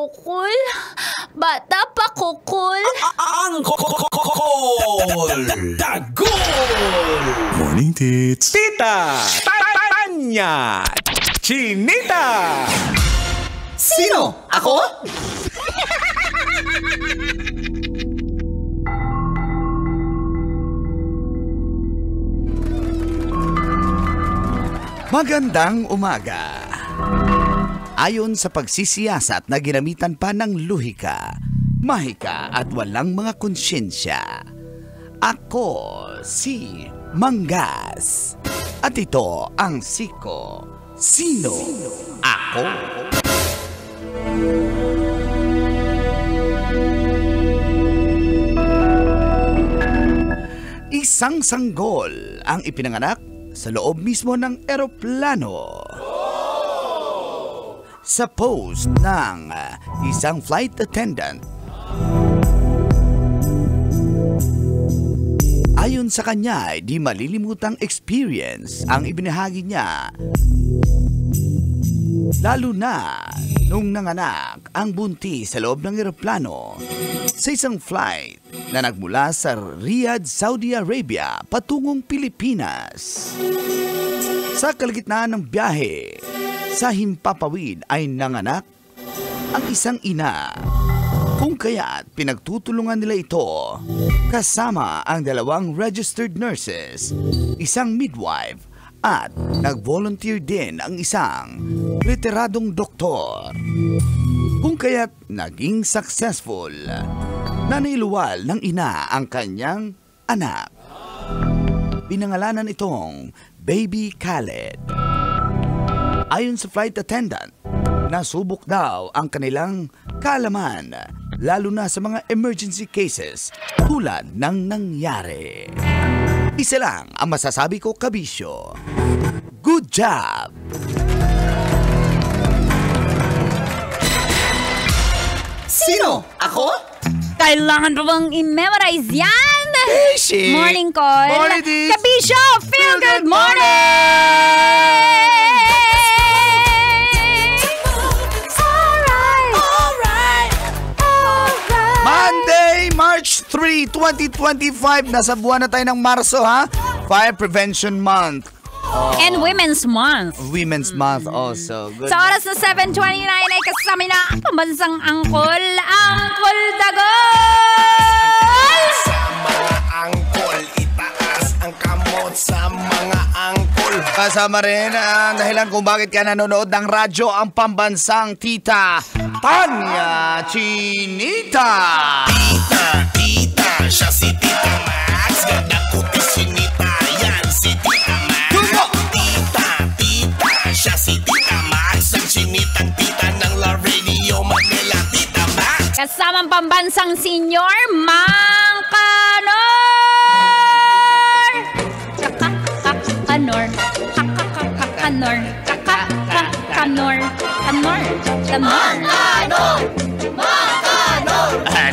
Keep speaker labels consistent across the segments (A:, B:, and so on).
A: kukul. Bata pa kukul.
B: Ang kukul. Dagol.
C: Morning, tits.
B: Tita. Tanya. Chinita.
D: Sino? Ako?
E: Magandang umaga. Ayon sa pagsisiyasat na ginamitan pa ng luhika, mahika at walang mga konsyensya, ako si Manggas. At ito ang siko. Sino ako? Isang sanggol ang ipinanganak sa loob mismo ng eroplano. Sa post ng isang flight attendant. Ayon sa kanya, di malilimutang experience ang ibinahagi niya. Lalo na nung nanganak ang buntis sa loob ng eroplano sa isang flight na nagmula sa Riyadh, Saudi Arabia patungong Pilipinas. Sa kalagitnaan ng biyahe, sa himpapawid ay nanganak ang isang ina. Kung kaya't pinagtutulungan nila ito kasama ang dalawang registered nurses, isang midwife at nag-volunteer din ang isang retiradong doktor. Kung kaya't naging successful na niluwal ng ina ang kanyang anak. Pinangalanan itong Baby Khaled. Ayon sa flight attendant, nasubok daw ang kanilang kaalaman, lalo na sa mga emergency cases tulad ng nangyari. Isa lang ang masasabi ko, kabisyo. Good job!
D: Sino? Ako?
A: Kailangan pa bang i-memorize yan?
E: Bishi!
A: Morning call.
E: Morning, Dis!
A: Kabisyo! Feel good morning!
E: Monday, March 3, 2025. Nasa buwan na tayo ng Marso, ha? Fire Prevention Month.
A: And Women's Month.
E: Women's Month also. Good.
A: Sa oras na 7:29 ay kasama na ang pambansang angkol, Angkol Dagol!
B: Sa mga angkol, itaas ang kamot sa mga angkol.
E: Kasama rin ang dahilan kung bakit ka nanonood ng radyo, ang pambansang tita Tanya Chinita.
B: Tita, siya si Tita Max. Ganda ko ti Chinita, yan si Tita Max. Tita, siya si Tita Max. Ang Chinitang tita ng La Radio Manila, Tita Max.
A: Kasamang pambansang senior, Mang Kanor! Kanor. Kanor. Kanor. Kanor. Kanor.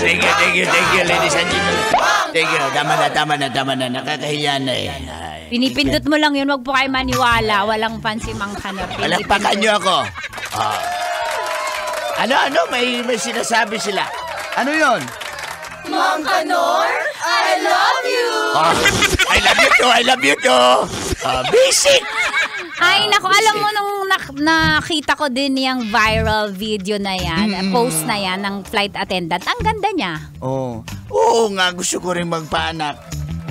E: Thank you, ladies and gentlemen. Thank you. Tama na. Nakakahiya na eh. Ay.
A: Pinipindot mo lang yun, wag po kayo maniwala. Walang fan si Mang Kanor.
E: Palakpakan niyo ako. Ano? May sinasabi sila. Ano yon?
D: Mang Kanor, I love you!
E: I love you too. Basic.
A: Ay, naku, alam mo nung nakita ko din yung viral video na yan, post na yan ng flight attendant. Ang ganda niya.
E: Oo nga, gusto ko rin magpaanak.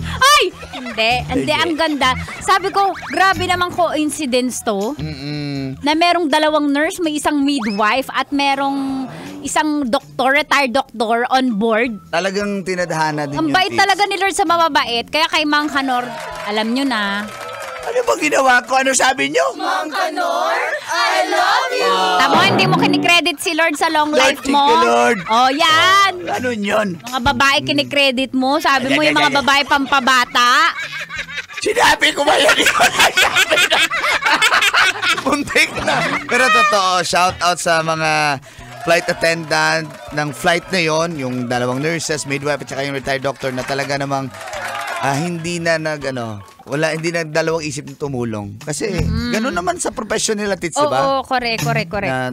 A: Ay! Hindi, ang ganda. Sabi ko, grabe namang coincidence to. Na merong dalawang nurse, may isang midwife, at merong isang doktor, retired doktor on board.
E: Talagang tinadhana din
A: Ang
E: yung
A: bait
E: kids.
A: talaga ni Lord sa mababait. Kaya kay Mang Kanor, alam nyo na.
E: Ano ba ginawa ko? Ano sabi nyo?
D: Mang Kanor, I love you!
A: Tamo, hindi mo kinikredit si Lord sa long
E: Lord,
A: life
E: thank
A: mo.
E: you, Lord.
A: Oh, yan.
E: Ano yun?
A: Mga babae kinikredit mo. Sabi mo yung mga babae pampabata.
E: Sinabi ko ba yan? Muntik na. Pero totoo, shout out sa mga flight attendant ng flight na yon, yung dalawang nurses, midwife at saka yung retired doctor na talaga namang hindi na Wala, hindi na dalawang isip na tumulong. Kasi gano'n naman sa profession nila, Tits,
A: Oo,
E: diba?
A: correct.
E: Na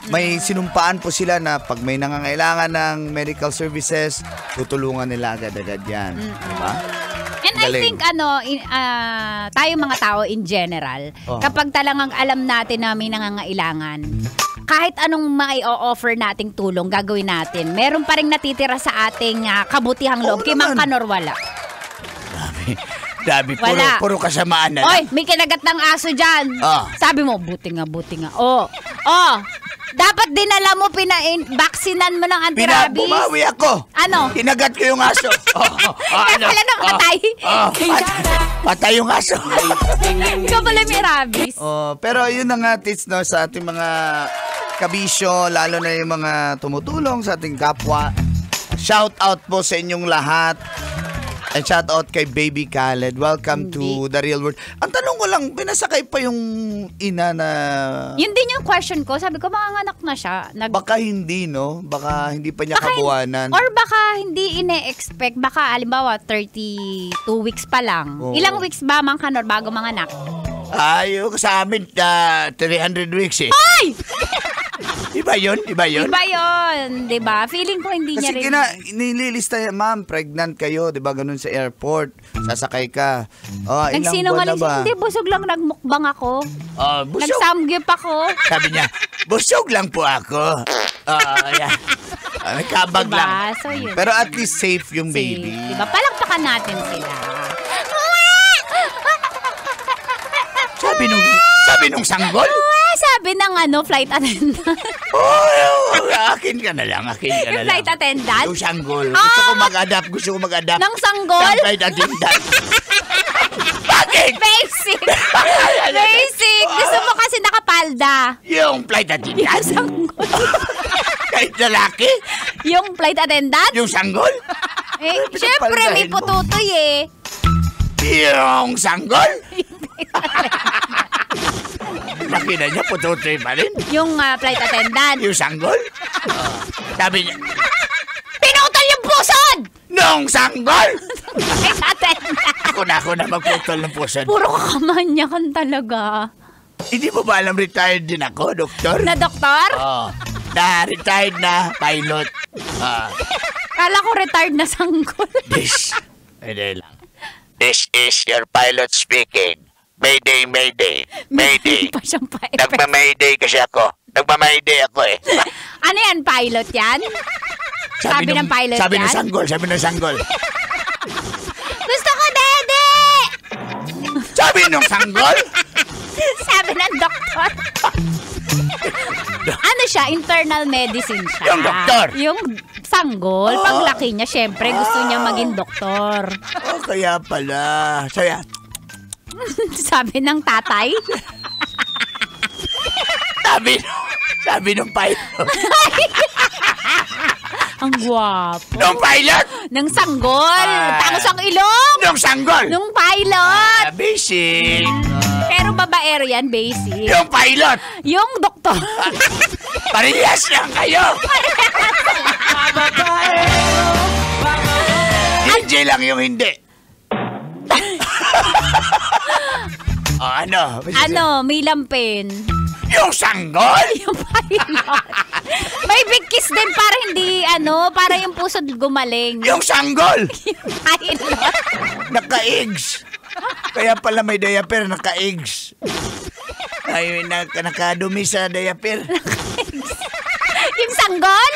E: may sinumpaan po sila na pag may nangangailangan ng medical services, tutulungan nila agad-agad yan. Diba?
A: And I think tayo mga tao in general, kapag talagang alam natin na may nangangailangan, kahit anong mai-offer nating tulong, gagawin natin. Meron pa rin natitira sa ating kabutihang loob. Kay Mang Kanor, wala.
E: Dami,
A: Wala.
E: puro kasamaan na.
A: Oy, may kinagat ng aso dyan. Sabi mo, buti nga. Dapat dinala mo, vaksinan mo ng anti-rabies.
E: Bumawi ako.
A: Ano?
E: Kinagat ko yung aso.
A: Kaya pala nakatay.
E: Patay yung aso.
A: Ikaw pala may rabies.
E: Pero yun na nga, Tits, no, sa ating mga kabisyo, lalo na yung mga tumutulong sa ating kapwa. Shout out po sa inyong lahat. And shout out kay Baby Khaled. Welcome to the real world. Ang tanong ko lang, pinasakay pa yung ina na...
A: Yun din yung question ko. Sabi ko, manganganak na siya.
E: Baka hindi, no? Baka hindi pa niya kabuwanan.
A: Or baka hindi ine-expect. Baka, alimbawa, 32 weeks pa lang. Ilang weeks ba, Mang Kanor, bago manganak?
E: Yung sa amin, 300 weeks eh.
A: Ay!
E: Iba yun?
A: Iba yun, di ba? Feeling ko hindi
E: Kasi
A: niya rin.
E: nililista yan, ma'am, pregnant kayo, di ba? Ganun sa airport, sasakay ka. Ilang buwan na
A: Nagsinungaling
E: ba?
A: siya, hindi, busog lang, nagmukbang ako.
E: Busog.
A: Nagsamgyup ako.
E: Sabi niya, busog lang po ako. Yan. Nagkabag
A: Diba?
E: lang.
A: So, yun.
E: Pero at least safe yung baby.
A: Diba? Palakpakan natin sila.
E: Sabi nung sanggol?
A: Sabi ng flight attendant.
E: Akin ka na lang.
A: Yung flight attendant?
E: Yung sanggol. Gusto ko mag-adapt.
A: Ng sanggol?
E: Ng flight attendant. Bakit?
A: Basic. Gusto mo kasi nakapalda.
E: Yung flight attendant?
A: Yung sanggol.
E: Kahit lalaki?
A: Yung flight attendant?
E: Yung sanggol?
A: Syempre, may pututoy eh.
E: Yung sanggol? Laki na niya, pututoy pa rin.
A: Yung flight attendant.
E: Yung sanggol? Sabi niya,
A: pinutol yung pusod!
E: nung sanggol!
A: Flight attendant.
E: Ako na magputol ng pusod.
A: Puro kamanyakan talaga.
E: Hindi mo ba alam retired din ako, doktor?
A: Na doktor?
E: Na-retired na pilot.
A: Kala ko retired na sanggol.
E: This is your pilot speaking. Mayday.
A: Pa siyang pa-effect.
E: Nagma-mayday kasi ako. Nagma-mayday ako eh.
A: Ano yan, pilot yan? Sabi ng pilot
E: sabi
A: yan?
E: Sabi ng sanggol.
A: Gusto ko, dede!
E: Sabi nung sanggol?
A: Sabi ng doktor. Ano siya? Internal medicine siya.
E: Yung doktor?
A: Yung sanggol. Paglaki niya, syempre, gusto niya maging doktor.
E: Kaya pala.
A: Sabi ng tatay.
E: Sabi nung pilot.
A: Ang gwapo.
E: Nung pilot?
A: Ng sanggol. Tangos ang ilong.
E: Nung sanggol?
A: Nung pilot.
E: Basic.
A: Pero babaero yan, basic.
E: Yung pilot?
A: Yung doktor.
E: Parehas lang kayo. DJ lang yung hindi.
A: Ano, may lampin.
E: Yung sanggol?
A: Yung pilot. May big kiss din para hindi, para yung pusod gumaling.
E: Yung sanggol?
A: Yung pilot.
E: Naka-eggs. Kaya pala may diaper, naka-eggs. Ay, nakadumi sa diaper.
A: Yung sanggol?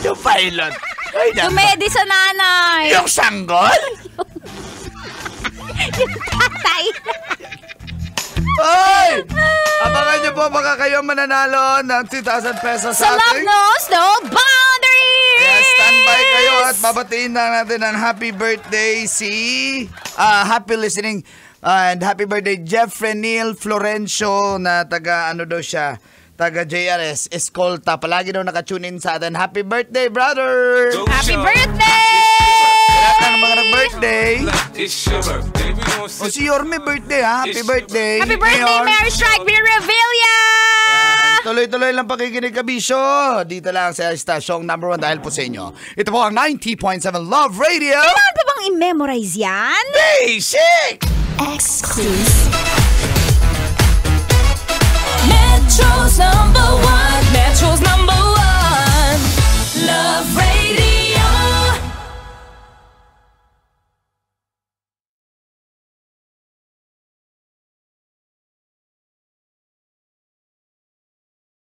E: Yung pilot. Ay,
A: Dumedi sa nanay.
E: Yung sanggol?
A: Yung tatay.
E: Ay! Abangan niyo po baka kayo mananalo ng 2,000 pesos
A: Sa
E: sa
A: Love
E: ating...
A: Knows No Boundaries!
E: Yes, standby kayo at babatiin na natin ang happy birthday happy listening and happy birthday Jeffrey Neil Florencio na taga taga JRS Escolta. Palagi daw nakatune in sa atin. Happy birthday, brother!
A: Happy birthday!
E: Lahat ng mga nag-birthday. Si Yorme birthday, ha? Happy birthday.
A: Happy birthday,
E: Mayor.
A: Mary Strike Revilla!
E: Tuloy-tuloy lang pakikinig kabisyo. Dito lang sa stasyong number 1 dahil po sa inyo. Ito po ang 90.7 Love Radio.
A: Kailan pa bang mong i-memorize yan?
E: Basic!
D: Exclusive. Metro's #1. Metro's